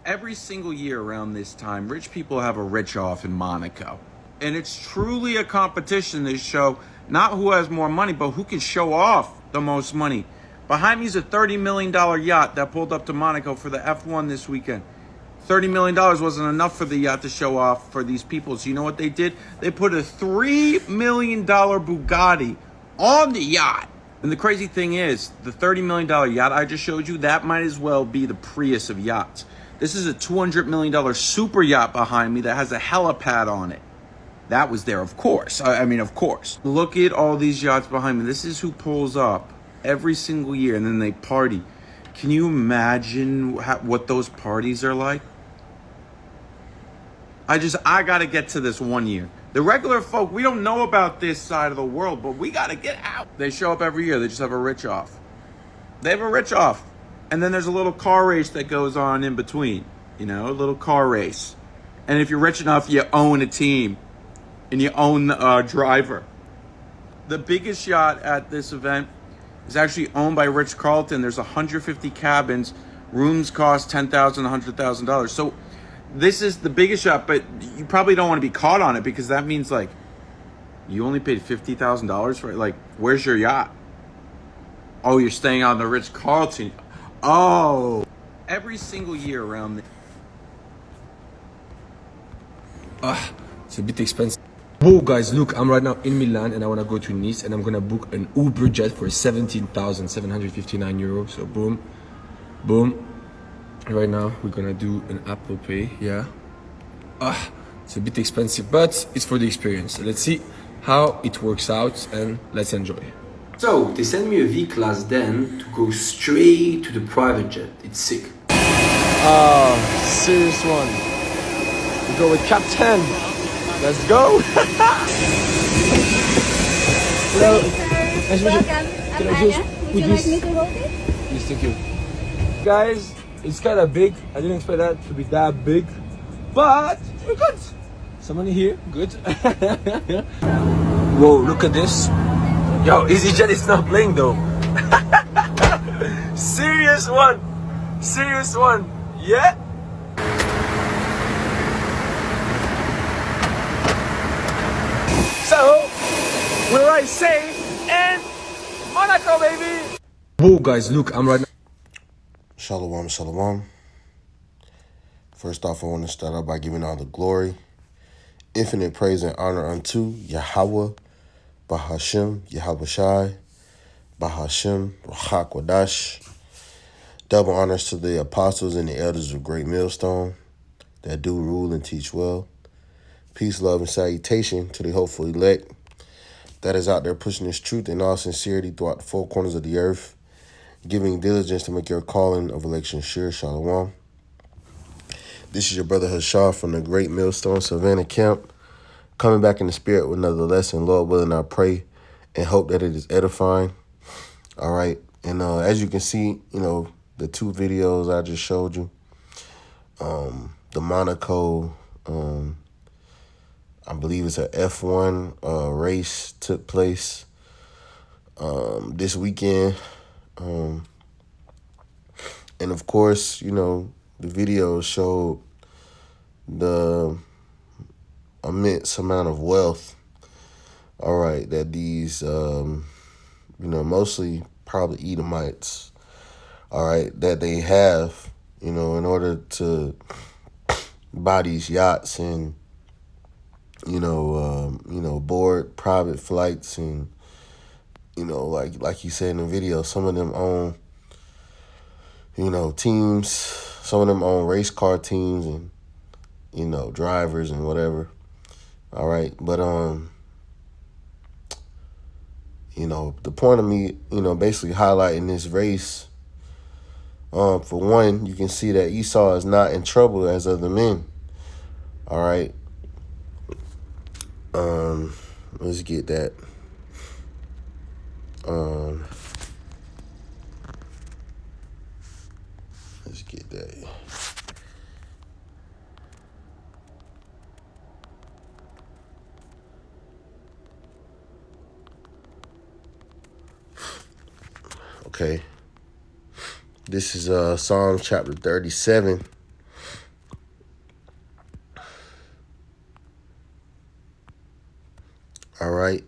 Every single year around this time, rich people have a rich off in Monaco. And it's truly a competition to show not who has more money, but who can show off the most money. Behind me is a $30 million yacht that pulled up to Monaco for the F1 this weekend. $30 million wasn't enough for the yacht to show off for these people. So you know what they did? They put a $3 million Bugatti on the yacht. And the crazy thing is, the $30 million yacht I just showed you, that might as well be the Prius of yachts. This is a $200 million super yacht behind me that has a helipad on it. That was there, of course. Of course. Look at all these yachts behind me. This is who pulls up every single year, and then they party. Can you imagine what those parties are like? I got to get to this one year. The regular folk, we don't know about this side of the world, but we got to get out. They show up every year. They just have a rich off. They have a rich off. And then there's a little car race that goes on in between, a little car race. And if you're rich enough, you own a team and you own the driver. The biggest yacht at this event is actually owned by Ritz-Carlton. There's 150 cabins. Rooms cost $10,000, $100,000. So this is the biggest yacht, but you probably don't want to be caught on it because that means you only paid $50,000 for it. Where's your yacht? Oh, you're staying on the Ritz-Carlton. Oh, every single year around it's a bit expensive. Whoa, guys, look, I'm right now in Milan and I want to go to Nice and I'm going to book an Uber jet for 17,759 euros. So boom, boom. Right now, we're going to do an Apple Pay, yeah. It's a bit expensive, but it's for the experience. So let's see how it works out and let's enjoy. So, they sent me a V-Class then to go straight to the private jet. It's sick. Oh, serious one. We go with Captain. Let's go. Hello. Welcome. I'm Anna. Would you like me to hold it? Yes, thank you. Guys, it's kind of big. I didn't expect that to be that big. But we're good. Somebody here. Good. Whoa, look at this. Yo, EasyJet is not playing though. Serious one. Serious one. Yeah. So, we're right safe in Monaco, baby. Whoa, guys, look, I'm right now. Shalom, shalom. First off, I want to start out by giving all the glory, infinite praise and honor unto Yahweh, Bahashem, Yahweh Shai, Bahashem, Rahak Wadash. Double honors to the apostles and the elders of Great Millstone that do rule and teach well. Peace, love, and salutation to the hopeful elect that is out there pushing this truth in all sincerity throughout the four corners of the earth, giving diligence to make your calling of election sure. Shalom. This is your brother Hashar from the Great Millstone Savannah Camp, coming back in the spirit with another lesson. Lord willing, I pray and hope that it is edifying. All right. And as you can see, the two videos I just showed you, the Monaco, I believe it's a F1 race took place this weekend. And of course, the video showed the immense amount of wealth, all right, that these, mostly probably Edomites, all right, that they have, in order to buy these yachts and, board private flights and, like you said in the video, some of them own, teams, some of them own race car teams and, drivers and whatever. All right. But, the point of me, basically highlighting this race, for one, you can see that Esau is not in trouble as other men. All right. Let's get that. Let's get that. Okay. This is Psalms chapter 37. All right.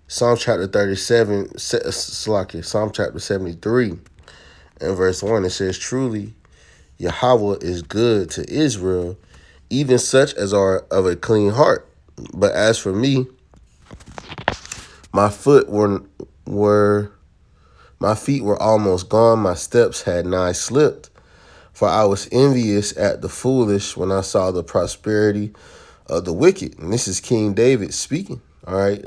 Psalm chapter 37, Psalm chapter 73 and verse 1, it says, truly, Yahweh is good to Israel, even such as are of a clean heart. But as for me, my feet were almost gone, my steps had nigh slipped. For I was envious at the foolish when I saw the prosperity of the wicked. And this is King David speaking, all right,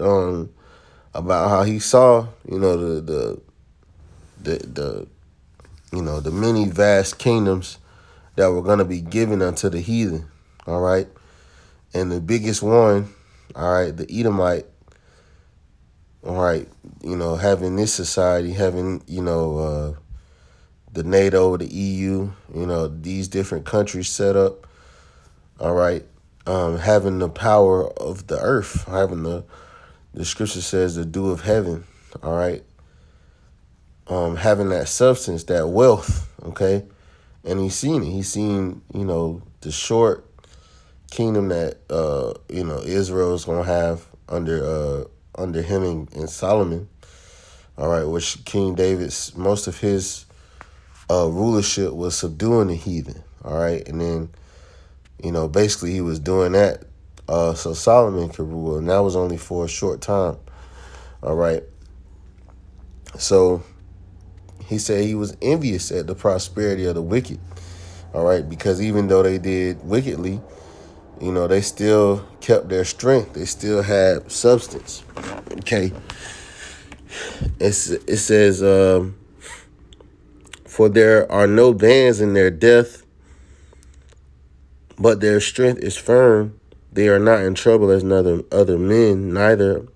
about how he saw, the many vast kingdoms that were going to be given unto the heathen, all right? And the biggest one, all right, the Edomite, all right, having this society, having, the NATO, the EU, these different countries set up, all right, having the power of the earth, having the scripture says the dew of heaven, all right, having that substance, that wealth, okay, and he's seen it. He's seen, the short kingdom that, Israel is going to have under him and Solomon, all right, which King David's, most of his rulership was subduing the heathen, all right, and then, basically he was doing that so Solomon could rule, and that was only for a short time, all right. So he said he was envious at the prosperity of the wicked, all right, because even though they did wickedly, they still kept their strength. They still had substance, okay. It says, for there are no bands in their death, but their strength is firm. They are not in trouble as other men, neither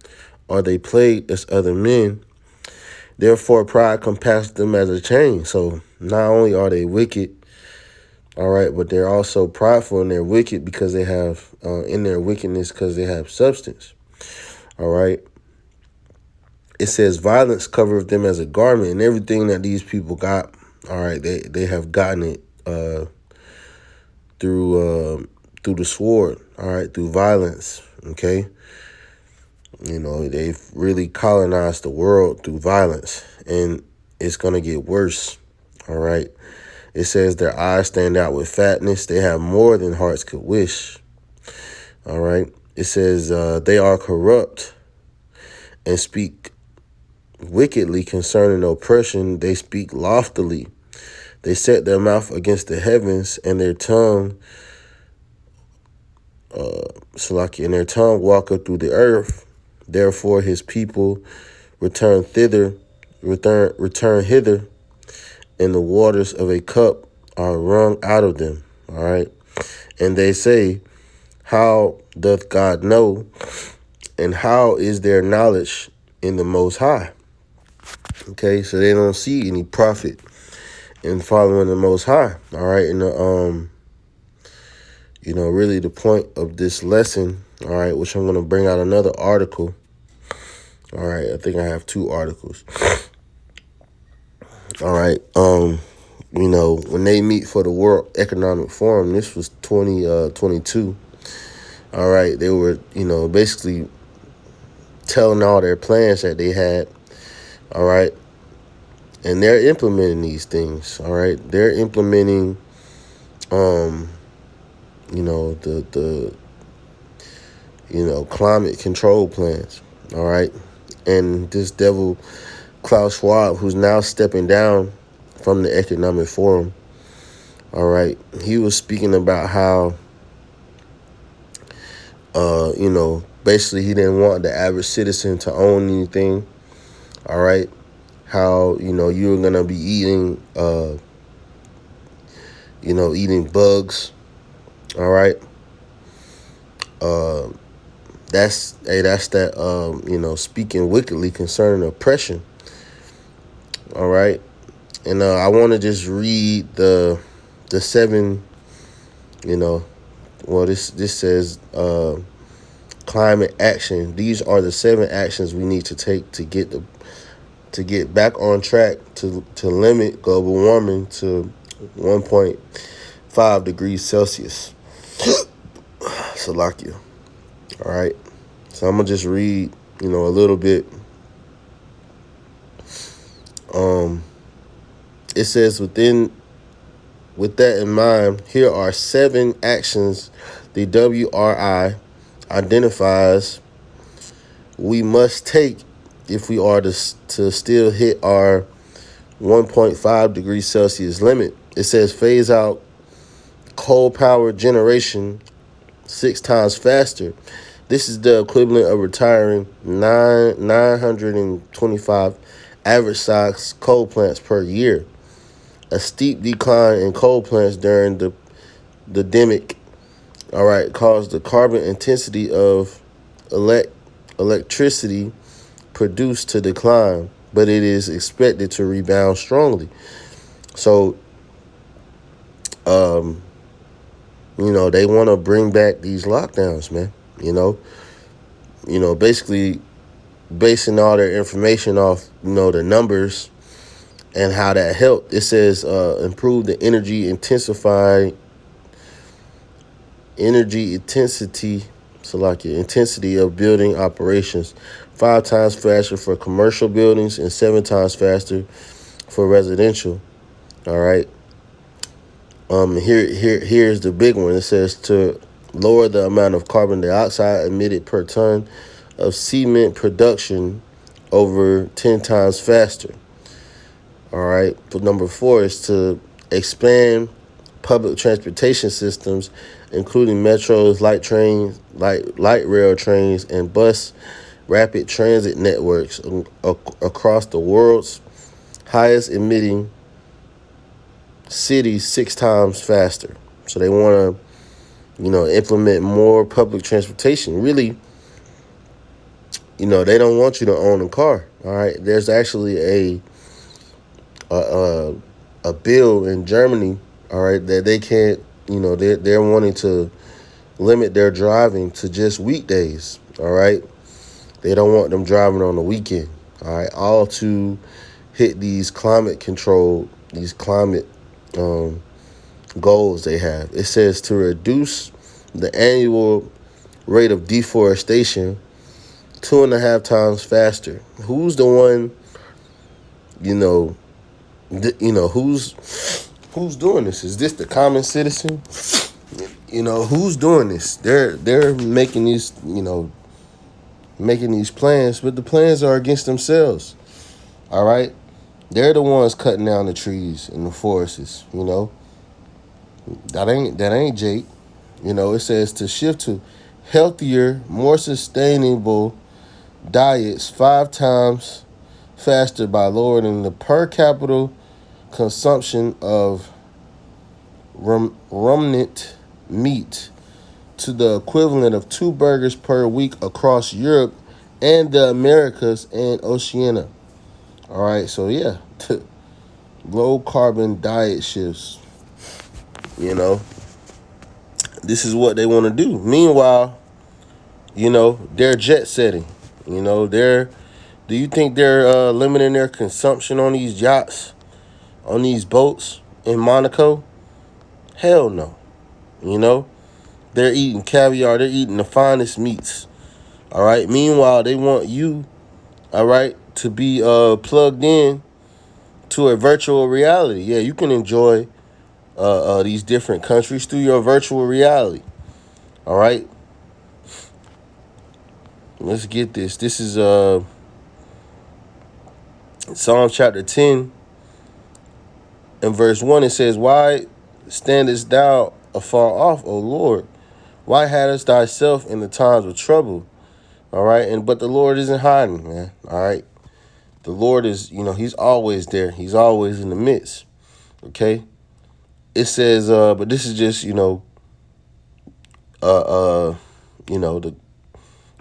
are they plagued as other men. Therefore, pride compasses them as a chain. So not only are they wicked, all right, but they're also prideful and they're wicked because they have, in their wickedness, because they have substance, all right. It says violence covereth them as a garment, and everything that these people got, all right, they have gotten it through the sword, all right, through violence, okay. They've really colonized the world through violence, and it's going to get worse, all right. It says their eyes stand out with fatness. They have more than hearts could wish, all right. It says they are corrupt and speak wickedly concerning oppression. They speak loftily. They set their mouth against the heavens, and their tongue, walketh through the earth. Therefore his people return hither, and the waters of a cup are wrung out of them. All right. And they say, how doth God know? And how is their knowledge in the Most High? Okay, so they don't see any profit in following the Most High. All right. And really the point of this lesson, all right, which I'm going to bring out another article. All right, I think I have two articles. All right, when they meet for the World Economic Forum, this was 2022. All right, they were, basically telling all their plans that they had. All right, and they're implementing these things. All right, they're implementing, the climate control plans. All right. And this devil, Klaus Schwab, who's now stepping down from the Economic Forum, all right, he was speaking about how, basically he didn't want the average citizen to own anything, all right, how, you're going to be eating, eating bugs, all right, That's that, speaking wickedly concerning oppression. All right. And I want to just read the 7, this says climate action. These are the 7 actions we need to take to get back on track to limit global warming to 1.5 degrees Celsius. Salakia. All right. So I'm gonna just read, a little bit. It says with that in mind, here are 7 actions the WRI identifies we must take if we are to still hit our 1.5 degrees Celsius limit. It says phase out coal power generation 6 times faster. This is the equivalent of retiring 925 average size coal plants per year. A steep decline in coal plants during the demic, all right, caused the carbon intensity of electricity produced to decline, but it is expected to rebound strongly. So, they want to bring back these lockdowns, man. Basically basing all their information off, the numbers and how that helped. It says improve the energy intensity of building operations, 5 times faster for commercial buildings and 7 times faster for residential. All right. Here's the big one. It says to lower the amount of carbon dioxide emitted per ton of cement production over 10 times faster. All right. But number 4 is to expand public transportation systems, including metros, light rail trains, and bus rapid transit networks across the world's highest emitting cities 6 times faster. So they want to, implement more public transportation. Really, they don't want you to own a car. All right. There's actually a bill in Germany, all right, that they can't, they're wanting to limit their driving to just weekdays, all right? They don't want them driving on the weekend, all right? All to hit these climate goals they have. It says to reduce the annual rate of deforestation 2.5 times faster. Who's the one, who's doing this? Is this the common citizen? Who's doing this? They're making these, making these plans, but the plans are against themselves. All right? They're the ones cutting down the trees and the forests, That ain't Jake. It says to shift to healthier, more sustainable diets 5 times faster by lowering the per capita consumption of ruminant meat to the equivalent of 2 burgers per week across Europe and the Americas and Oceania. All right, so yeah, low carbon diet shifts. This is what they want to do. Meanwhile, they're jet setting. Do you think they're limiting their consumption on these yachts, on these boats in Monaco? Hell no. They're eating caviar. They're eating the finest meats. All right. Meanwhile, they want you, all right, to be plugged in to a virtual reality. Yeah, you can enjoy these different countries through your virtual reality. All right. Let's get this. This is Psalm chapter 10 and verse 1. It says, "Why standest thou afar off, O Lord? Why hadst thyself in the times of trouble?" All right. But the Lord isn't hiding, man. All right. The Lord is, he's always there. He's always in the midst. Okay. It says, but this is just, the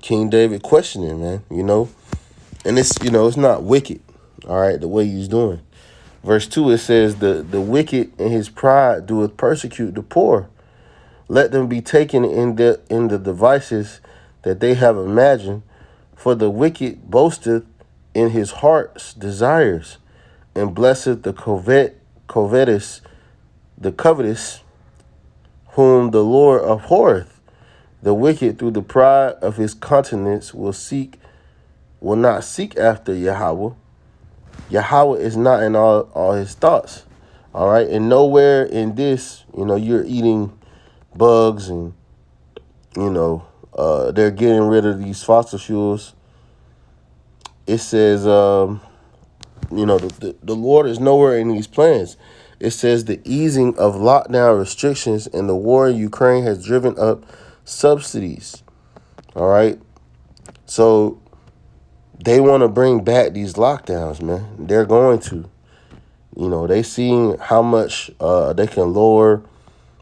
King David questioning, man, and it's, it's not wicked. All right. The way he's doing. Verse 2, it says, the wicked in his pride doeth persecute the poor. Let them be taken in the devices that they have imagined. For the wicked boasteth in his heart's desires, and blesseth the covetous, whom the Lord abhorreth. The wicked, through the pride of his countenance, will not seek after Yahweh. Yahweh is not in all his thoughts. All right. And nowhere in this, you're eating bugs and, they're getting rid of these fossil fuels. It says, the Lord is nowhere in these plans. It says the easing of lockdown restrictions and the war in Ukraine has driven up subsidies. All right. So they want to bring back these lockdowns, man. They're going to. They seeing how much they can lower,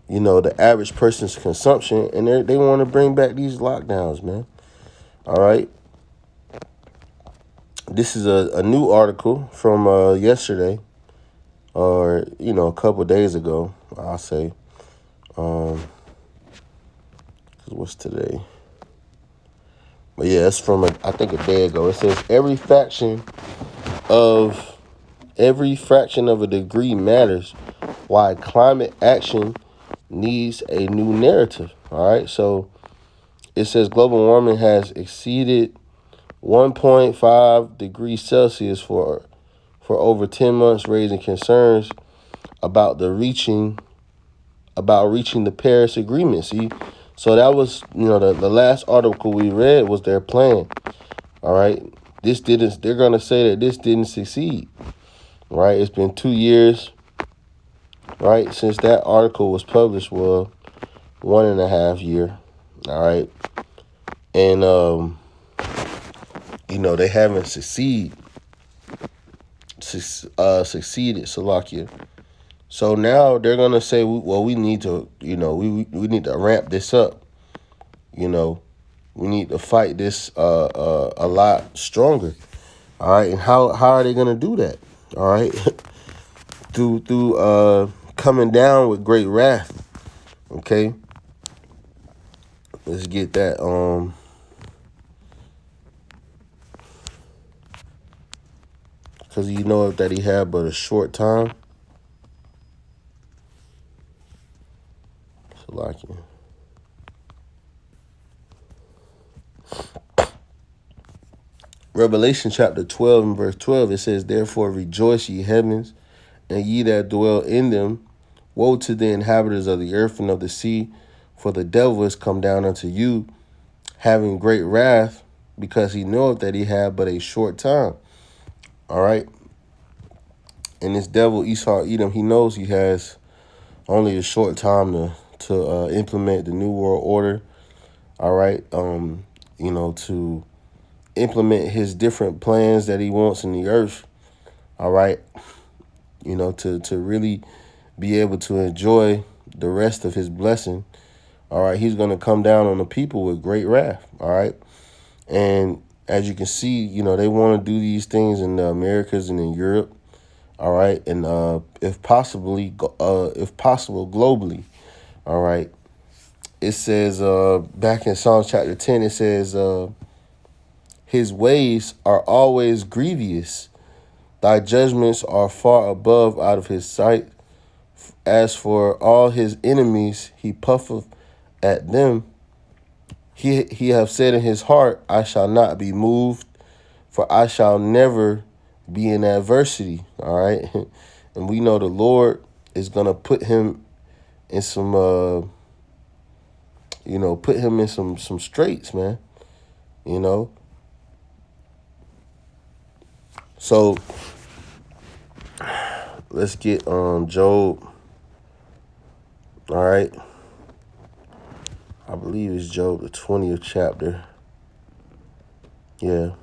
the average person's consumption, and they want to bring back these lockdowns, man. All right. This is a new article from yesterday, or a couple of days ago, I'll say. 'Cause what's today? But yeah, it's from I think a day ago. It says every fraction of a degree matters. Why climate action needs a new narrative. All right, so it says global warming has exceeded 1.5 degrees Celsius for over 10 months, raising concerns about reaching the Paris Agreement. See, so that was the last article we read was their plan. All right, they're gonna say that this didn't succeed. Right, it's been 2 years, right, since that article was published. Well, 1.5 years. All right, and they haven't succeeded, Salakia. So now they're gonna say, well, we need to, we need to ramp this up. We need to fight this a lot stronger. All right, and how are they gonna do that? All right, through coming down with great wrath. Okay, let's get that. Because that he had but a short time. Salakia. Revelation chapter 12 and verse 12, it says, therefore rejoice, ye heavens, and ye that dwell in them. Woe to the inhabitants of the earth and of the sea, for the devil is come down unto you, having great wrath, because he knoweth that he had but a short time. All right. And this devil, Esau, Edom, he knows he has only a short time to implement the new world order. All right. To implement his different plans that he wants in the earth. All right. To really be able to enjoy the rest of his blessing. All right. He's going to come down on the people with great wrath. All right. And as you can see, they want to do these things in the Americas and in Europe. All right. And if possible, globally. All right. It says back in Psalms chapter 10, it says, his ways are always grievous. Thy judgments are far above out of his sight. As for all his enemies, he puffeth at them. He have said in his heart, I shall not be moved, for I shall never be in adversity. All right. And we know the Lord is going to put him in some, put him in some straits, man. So let's get Job. All right. I believe it's Job, the 20th chapter. Yeah.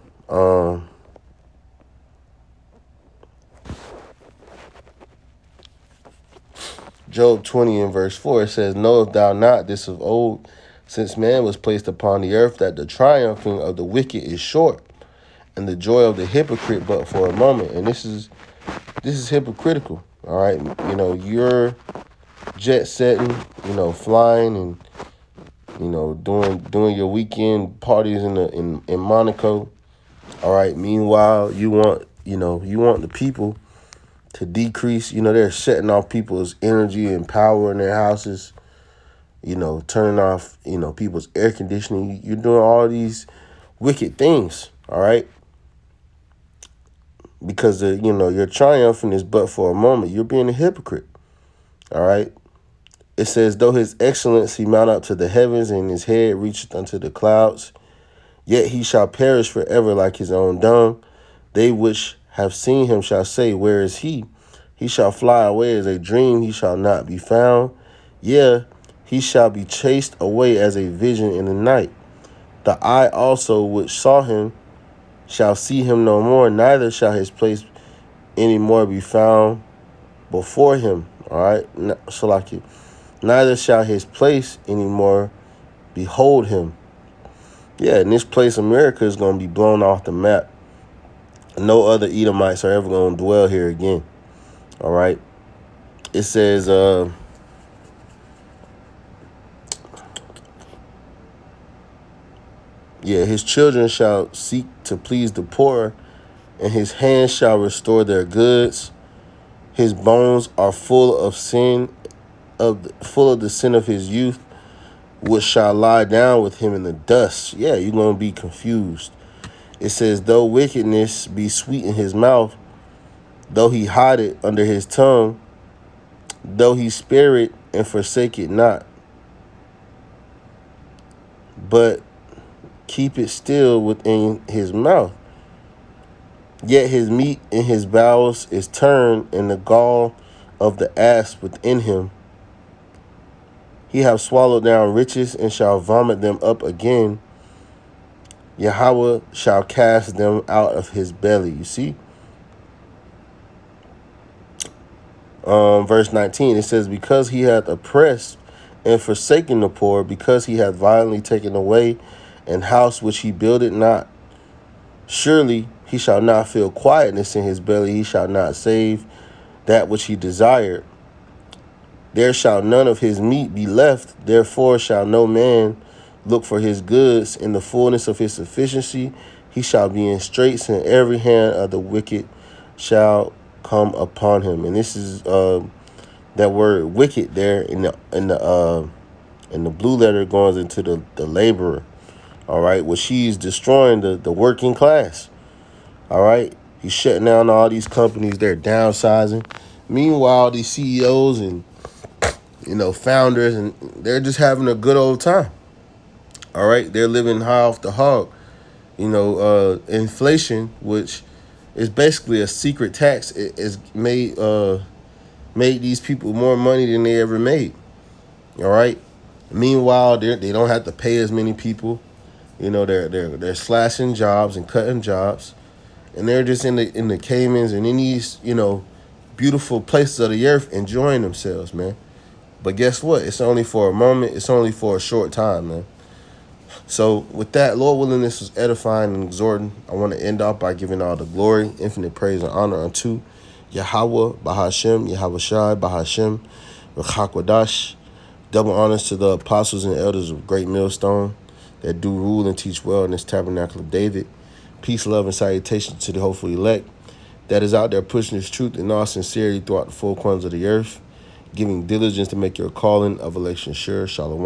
Job 20 and verse 4, it says, knowest thou not this of old, since man was placed upon the earth, that the triumphing of the wicked is short, and the joy of the hypocrite but for a moment. And this is hypocritical. All right. You're jet setting, flying and, doing your weekend parties in Monaco. All right. Meanwhile, you want the people to decrease. They're shutting off people's energy and power in their houses. turning off, people's air conditioning. You're doing all these wicked things, all right? Because, you're triumphing is but for a moment. You're being a hypocrite, all right? It says, though his excellency mount up to the heavens and his head reacheth unto the clouds, yet he shall perish forever like his own dung. They which have seen him shall say, where is he? He shall fly away as a dream. He shall not be found. Yeah, he shall be chased away as a vision in the night. The eye also which saw him shall see him no more, neither shall his place any more be found before him. All right, so like it. Neither shall his place any more behold him. Yeah, in this place, America is going to be blown off the map. No other Edomites are ever going to dwell here again. All right. It says, his children shall seek to please the poor, and his hands shall restore their goods. His bones are full of the sin of his youth, which shall lie down with him in the dust. Yeah, you're going to be confused. It says, though wickedness be sweet in his mouth, though he hide it under his tongue, though he spare it and forsake it not, but keep it still within his mouth. Yet his meat in his bowels is turned, and the gall of the asp within him. He hath swallowed down riches, and shall vomit them up again. Yahweh shall cast them out of his belly. You see? Verse 19, it says, because he hath oppressed and forsaken the poor, because he hath violently taken away an house which he builded not. Surely he shall not feel quietness in his belly. He shall not save that which he desired. There shall none of his meat be left. Therefore shall no man look for his goods. In the fullness of his sufficiency, he shall be in straits, and every hand of the wicked shall come upon him. And this is that word wicked there in the blue letter goes into the laborer. All right, well, she's destroying the working class. All right, he's shutting down all these companies. They're downsizing. Meanwhile, these CEOs and founders, and they're just having a good old time. All right, they're living high off the hog. Inflation, which is basically a secret tax, is made these people more money than they ever made. All right. Meanwhile, they don't have to pay as many people. They're slashing jobs and cutting jobs, and they're just in the Caymans and in these beautiful places of the earth enjoying themselves, man. But guess what? It's only for a moment. It's only for a short time, man. So with that, Lord willing, this was edifying and exhorting. I want to end off by giving all the glory, infinite praise, and honor unto Yahweh, Bahashem, Yahweh Shai, Bahashem, Rechakwadash. Double honors to the apostles and elders of Great Millstone that do rule and teach well in this tabernacle of David. Peace, love, and salutation to the hopeful elect that is out there pushing this truth in all sincerity throughout the four corners of the earth, giving diligence to make your calling of election sure. Shalom.